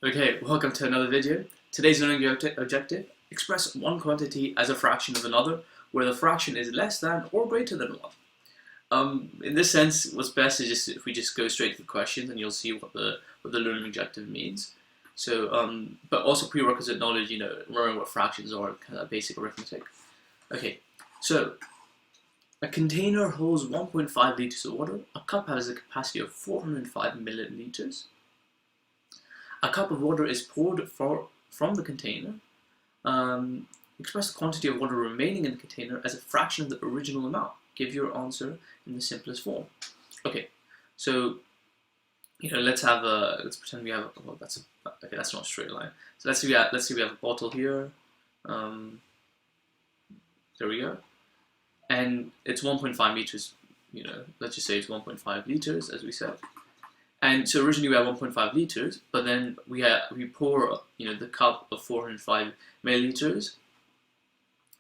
Okay, welcome to another video. Today's learning objective: express one quantity as a fraction of another, where the fraction is less than or greater than 1. In this sense, what's best is just if we just go straight to the questions, and you'll see what the learning objective means. So, but also prerequisite knowledge, remembering what fractions are, kind of basic arithmetic. Okay, so a container holds 1.5 liters of water. A cup has a capacity of 405 milliliters. A cup of water is poured from the container. Express the quantity of water remaining in the container as a fraction of the original amount. Give your answer in the simplest form. Okay, so let's pretend we have that's not a straight line. So let's say we have a bottle here. There we go, and it's 1.5 meters. Let's just say it's 1.5 liters, as we said. And so originally we had 1.5 liters, but then we pour the cup of 405 milliliters.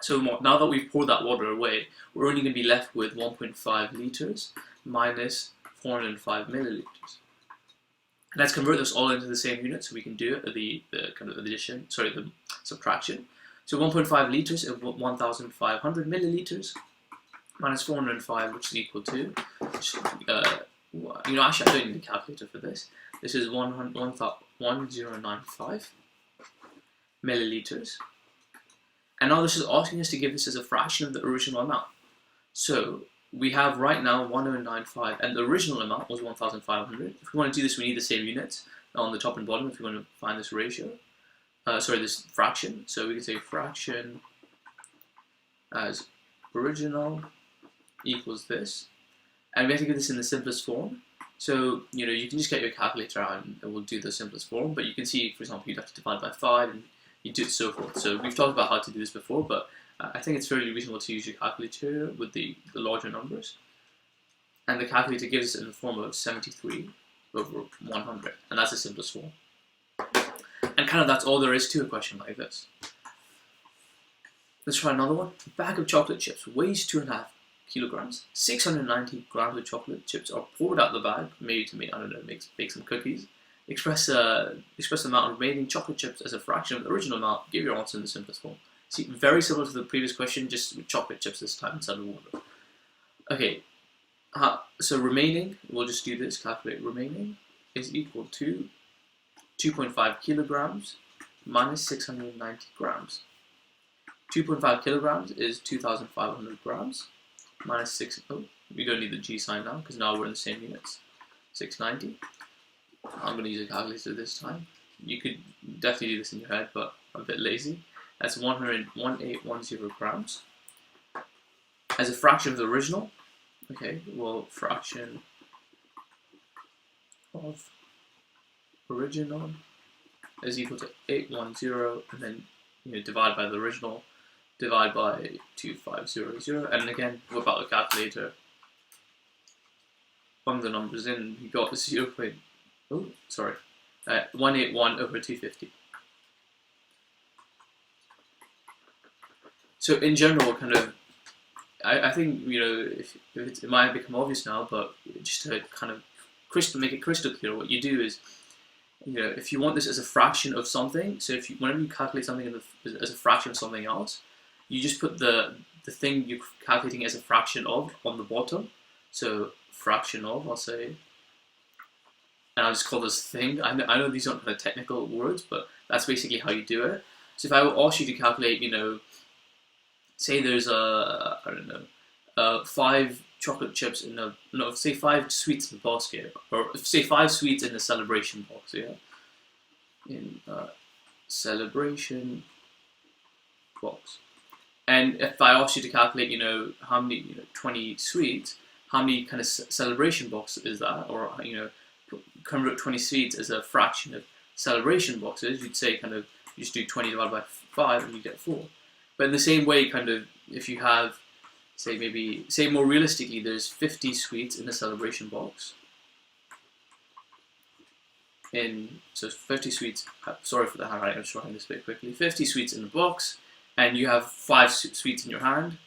So now that we've poured that water away, we're only going to be left with 1.5 liters minus 405 milliliters. And let's convert this all into the same unit so we can do it, the kind of addition, sorry, the subtraction. So 1.5 liters is 1,500 milliliters minus 405, which is equal to, actually I don't need a calculator for this. This is 1095 milliliters. And now this is asking us to give this as a fraction of the original amount. So we have right now 1095, and the original amount was 1,500. If we want to do this, we need the same units on the top and bottom if we want to find this ratio. This fraction. So we can say fraction as original equals this. And we have to give this in the simplest form. So, you can just get your calculator out and we'll do the simplest form. But you can see, for example, you'd have to divide by 5 and you do it so forth. So we've talked about how to do this before, but I think it's fairly reasonable to use your calculator with the larger numbers. And the calculator gives us in the form of 73 over 100. And that's the simplest form. And kind of that's all there is to a question like this. Let's try another one. A bag of chocolate chips weighs 2.5 kilograms. 690 grams of chocolate chips are poured out the bag, maybe to make some cookies. Express the amount of remaining chocolate chips as a fraction of the original amount. Give your answer in the simplest form. See, very similar to the previous question, just with chocolate chips this time instead of water. Okay, so remaining, we'll just do this, calculate remaining, is equal to 2.5 kilograms minus 690 grams. 2.5 kilograms is 2,500 grams. Minus 6, we don't need the G sign now because now we're in the same units. 690. I'm going to use a calculator this time. You could definitely do this in your head, but I'm a bit lazy. That's 1810 grams. As a fraction of the original, okay, well, fraction of original is equal to 810, and then divide by the original. Divide by 2500, and again, what about the calculator? Plug the numbers in, you got 181 over 250. So in general, kind of, I think, it might have become obvious now, but just to kind of make it crystal clear, what you do is, if you want this as a fraction of something, so whenever you calculate something as a fraction of something else, you just put the thing you're calculating as a fraction of on the bottom. So fraction of, I'll say, and I'll just call this thing. I know these aren't kind of technical words, but that's basically how you do it. So if I were ask you to calculate, say there's 5 chocolate chips say 5 sweets in the basket, or say 5 sweets in the celebration box, yeah? In celebration box. And if I asked you to calculate, how many, 20 sweets, how many kind of celebration boxes is that? Or, convert 20 sweets as a fraction of celebration boxes, you'd say you just do 20 divided by 5 and you get 4. But in the same way, if you have, say more realistically, there's 50 sweets in the celebration box. So 50 sweets, sorry for the handwriting, I'm just writing this a bit quickly. 50 sweets in the box, and you have 5 sweets in your hand.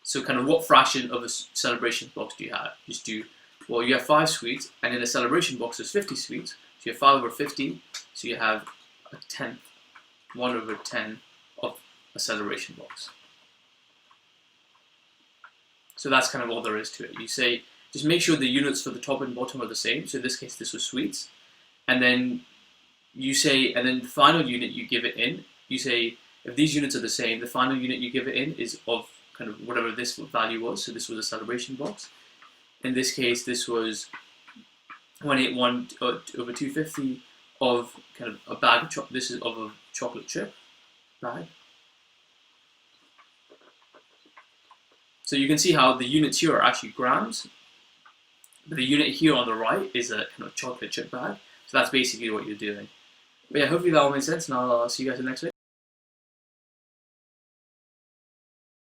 So kind of what fraction of a celebration box do you have? You have 5 sweets, and in a celebration box there's 50 sweets. So you have 5 over 50, so you have a tenth, 1 over 10 of a celebration box. So that's kind of all there is to it. You say, just make sure the units for the top and bottom are the same. So in this case, this was sweets. And then you say, and then the final unit you give it in, you say, if these units are the same, the final unit you give it in is of kind of whatever this value was. So this was a celebration box. In this case, this was 181 over 250 of kind of a bag of chocolate. This is of a chocolate chip bag. So you can see how the units here are actually grams, but the unit here on the right is a kind of chocolate chip bag. So that's basically what you're doing. But yeah, hopefully that all makes sense, and I'll see you guys in the next video.